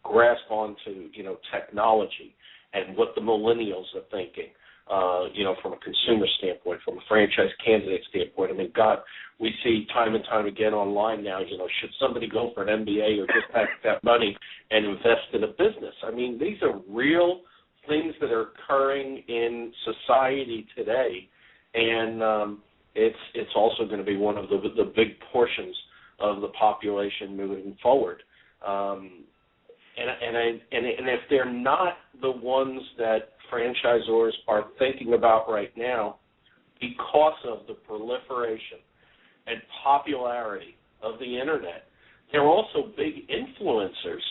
grasp onto, technology and what the millennials are thinking, from a consumer standpoint, from a franchise candidate standpoint. I mean, God, we see time and time again online now, should somebody go for an MBA or just pack that money and invest in a business? I mean, these are real things that are occurring in society today, and it's also going to be one of the big portions of the population moving forward. And if they're not the ones that franchisors are thinking about right now, because of the proliferation and popularity of the internet, they're also big influencers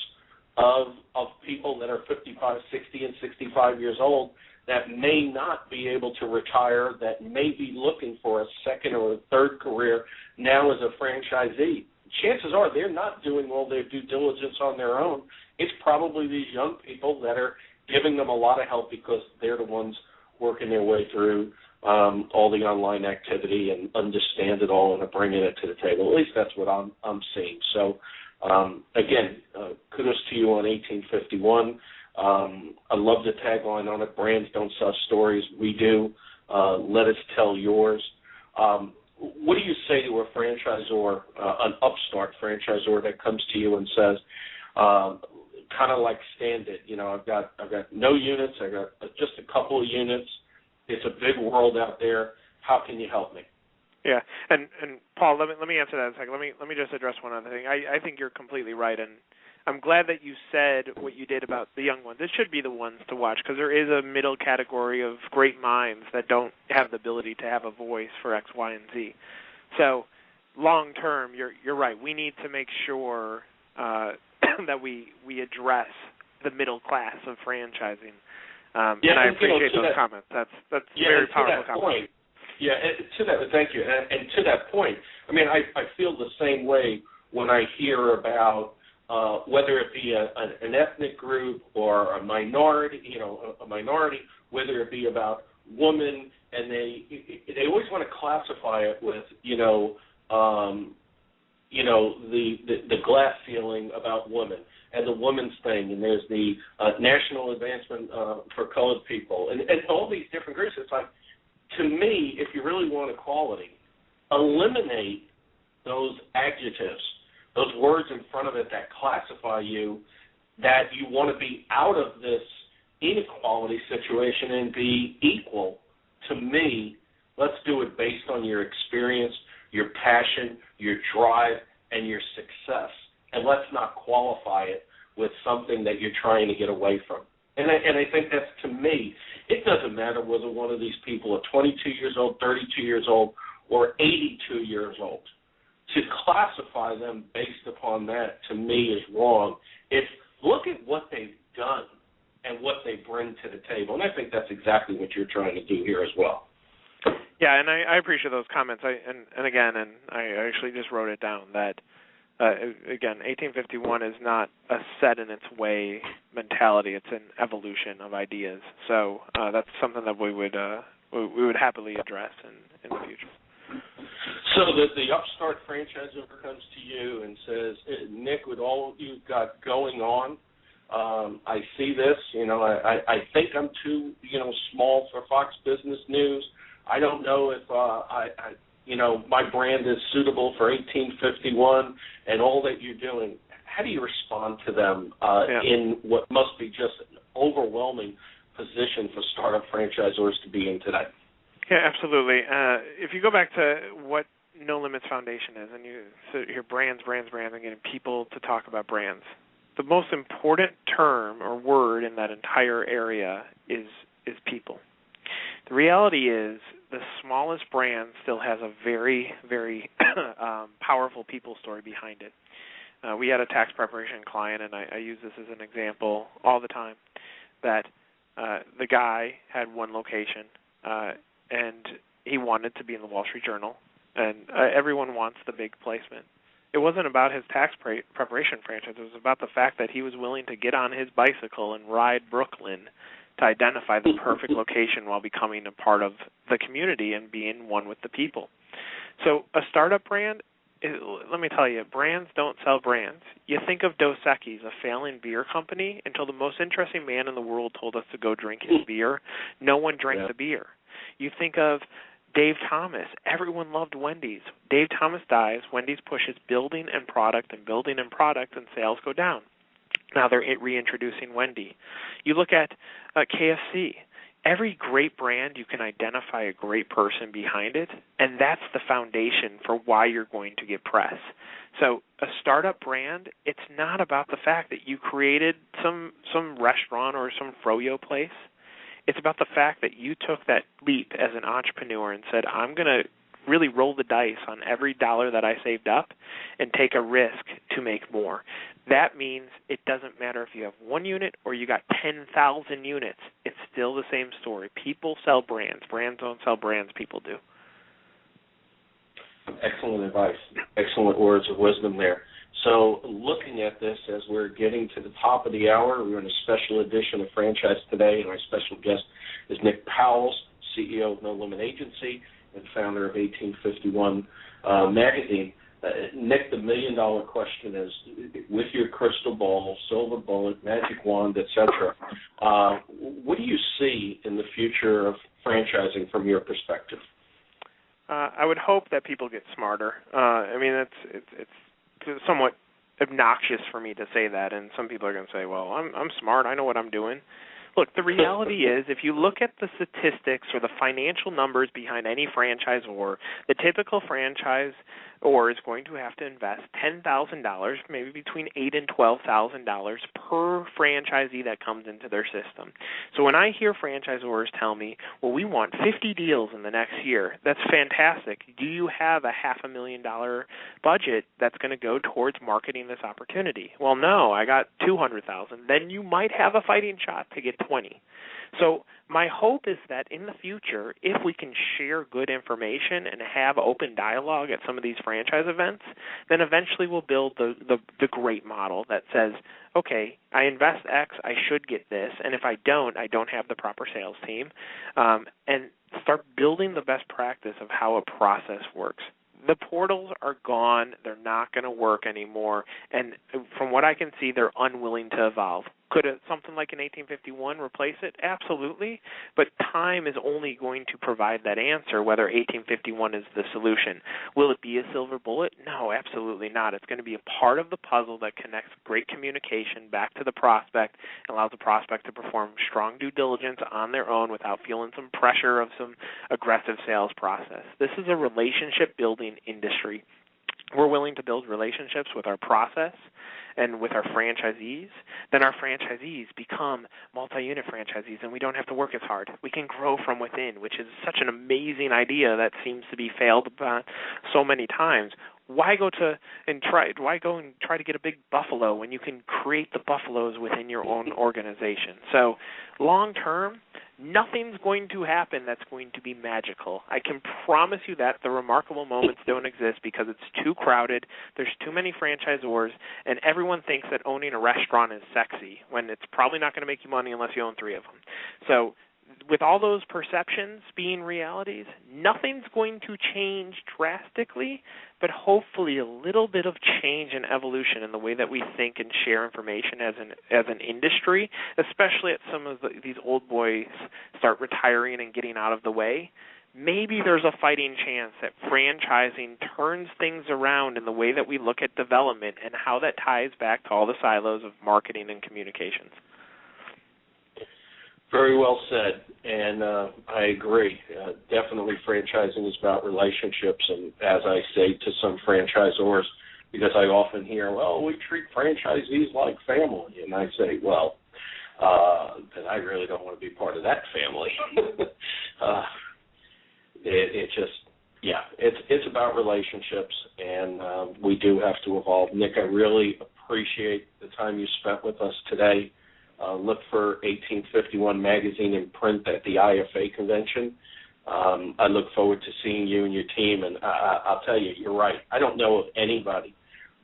of people that are 55, 60, and 65 years old that may not be able to retire, that may be looking for a second or a third career now as a franchisee. Chances are they're not doing all their due diligence on their own. It's probably these young people that are giving them a lot of help because they're the ones working their way through all the online activity and understand it all and are bringing it to the table. At least that's what I'm seeing. So, again, kudos to you on 1851. I love the tagline on it, brands don't sell stories. We do. Let us tell yours. What do you say to a franchisor, an upstart franchisor that comes to you and says, kind of like Stan did, I've got no units, I got just a couple of units. It's a big world out there. How can you help me? Yeah, and Paul, let me answer that in a second. Let me just address one other thing. I think you're completely right, and I'm glad that you said what you did about the young ones. It should be the ones to watch because there is a middle category of great minds that don't have the ability to have a voice for X, Y, and Z. So long term, you're right. We need to make sure that we address the middle class of franchising. And I appreciate those comments. That's very powerful comment. Yeah, to that, thank you. And to that point, I mean, I feel the same way when I hear about whether it be an ethnic group or a minority, whether it be about women, and they always want to classify it with, the glass ceiling about women and the women's thing, and there's the National Advancement for Colored People, and all these different groups. It's like, to me, if you really want equality, eliminate those adjectives, those words in front of it that classify you, that you want to be out of this inequality situation and be equal. To me, let's do it based on your experience, your passion, your drive, and your success. And let's not qualify it with something that you're trying to get away from. And I think that's, to me, it doesn't matter whether one of these people are 22 years old, 32 years old, or 82 years old. To classify them based upon that, to me, is wrong. Look at what they've done and what they bring to the table. And I think that's exactly what you're trying to do here as well. Yeah, and I appreciate those comments. I actually just wrote it down that, again, 1851 is not a set in its way mentality. It's an evolution of ideas. So that's something that we would happily address in the future. So the upstart franchisor comes to you and says, Nick, with all you've got going on, I see this. I think I'm too small for Fox Business News. I don't know if my brand is suitable for 1851 and all that you're doing. How do you respond to them in what must be just an overwhelming position for startup franchisors to be in today? Yeah, absolutely. If you go back to what No Limits Foundation is, and you hear brands, and getting people to talk about brands, the most important term or word in that entire area is people. The reality is the smallest brand still has a very, very powerful people story behind it. We had a tax preparation client, and I use this as an example all the time, that the guy had one location, and he wanted to be in the Wall Street Journal, and everyone wants the big placement. It wasn't about his tax preparation franchise. It was about the fact that he was willing to get on his bicycle and ride Brooklyn to identify the perfect location while becoming a part of the community and being one with the people. So a startup brand, let me tell you, brands don't sell brands. You think of Dos Equis, a failing beer company, until the most interesting man in the world told us to go drink his beer. No one drank the beer. You think of Dave Thomas. Everyone loved Wendy's. Dave Thomas dies. Wendy's pushes building and product, and sales go down. Now they're reintroducing Wendy. You look at KFC. Every great brand, you can identify a great person behind it, and that's the foundation for why you're going to get press. So a startup brand, it's not about the fact that you created some restaurant or some froyo place. It's about the fact that you took that leap as an entrepreneur and said, I'm going to really roll the dice on every dollar that I saved up and take a risk to make more. That means it doesn't matter if you have one unit or you got 10,000 units. It's still the same story. People sell brands. Brands don't sell brands. People do. Excellent advice. Excellent words of wisdom there. So looking at this as we're getting to the top of the hour, we're in a special edition of Franchise Today, and our special guest is Nick Powills, CEO of No Limit Agency and founder of 1851 magazine. Nick, the million-dollar question is, with your crystal ball, silver bullet, magic wand, etc., what do you see in the future of franchising from your perspective? I would hope that people get smarter. I mean, it's somewhat obnoxious for me to say that, and some people are going to say, well, I'm smart. I know what I'm doing. Look, the reality is if you look at the statistics or the financial numbers behind any franchisor, the typical franchisor is going to have to invest $10,000, maybe between $8,000 and $12,000 per franchisee that comes into their system. So when I hear franchisors tell me, well, we want 50 deals in the next year, that's fantastic. Do you have a $500,000 budget that's going to go towards marketing this opportunity? Well, no, I got $200,000. Then you might have a fighting shot to get 20. So my hope is that in the future, if we can share good information and have open dialogue at some of these franchise events, then eventually we'll build the great model that says, okay, I invest X, I should get this, and if I don't have the proper sales team, and start building the best practice of how a process works. The portals are gone. They're not going to work anymore. And from what I can see, they're unwilling to evolve. Could something like an 1851 replace it? Absolutely. But time is only going to provide that answer, whether 1851 is the solution. Will it be a silver bullet? No, absolutely not. It's going to be a part of the puzzle that connects great communication back to the prospect and allows the prospect to perform strong due diligence on their own without feeling some pressure of some aggressive sales process. This is a relationship-building industry. We're willing to build relationships with our process and with our franchisees, then our franchisees become multi-unit franchisees, and we don't have to work as hard. We can grow from within, which is such an amazing idea that seems to be failed so many times. Why go and try to get a big buffalo when you can create the buffaloes within your own organization? So long term, nothing's going to happen that's going to be magical. I can promise you that the remarkable moments don't exist because it's too crowded, there's too many franchisors, and everyone thinks that owning a restaurant is sexy when it's probably not going to make you money unless you own 3 of them. So with all those perceptions being realities, nothing's going to change drastically, but hopefully a little bit of change and evolution in the way that we think and share information as an industry, especially as some of these old boys start retiring and getting out of the way. Maybe there's a fighting chance that franchising turns things around in the way that we look at development and how that ties back to all the silos of marketing and communications. Very well said, and I agree. Definitely franchising is about relationships, and as I say to some franchisors, because I often hear, well, we treat franchisees like family, and I say, well, then I really don't want to be part of that family. It's about relationships, and we do have to evolve. Nick, I really appreciate the time you spent with us today. Look for 1851 magazine in print at the IFA convention. I look forward to seeing you and your team, and I'll tell you, you're right. I don't know of anybody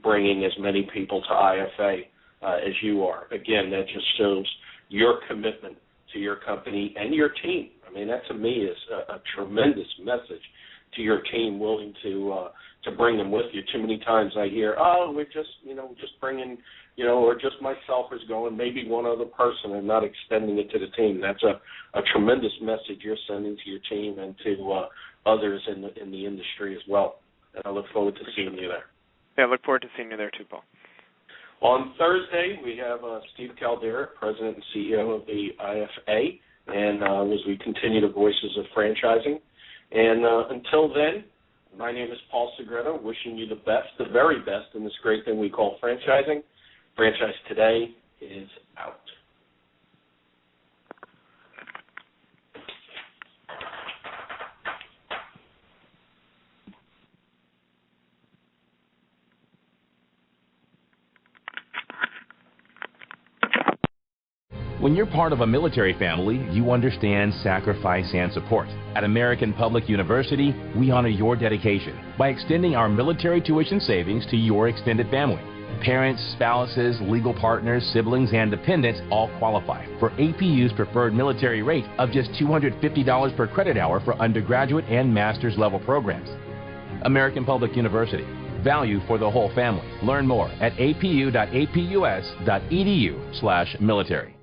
bringing as many people to IFA as you are. Again, that just shows your commitment to your company and your team. I mean, that to me is a tremendous message to your team, willing to bring them with you. Too many times I hear, we're just bringing, or just myself is going, maybe one other person, and not extending it to the team. That's a tremendous message you're sending to your team and to others in the industry as well. And I look forward to seeing you there. Yeah, I look forward to seeing you there too, Paul. On Thursday, we have Steve Caldera, President and CEO of the IFA, and as we continue the Voices of Franchising. And until then, my name is Paul Segreto, wishing you the best, the very best in this great thing we call franchising. Franchise Today is out. When you're part of a military family, you understand sacrifice and support. At American Public University, we honor your dedication by extending our military tuition savings to your extended family. Parents, spouses, legal partners, siblings, and dependents all qualify for APU's preferred military rate of just $250 per credit hour for undergraduate and master's level programs. American Public University. Value for the whole family. Learn more at apu.apus.edu/military.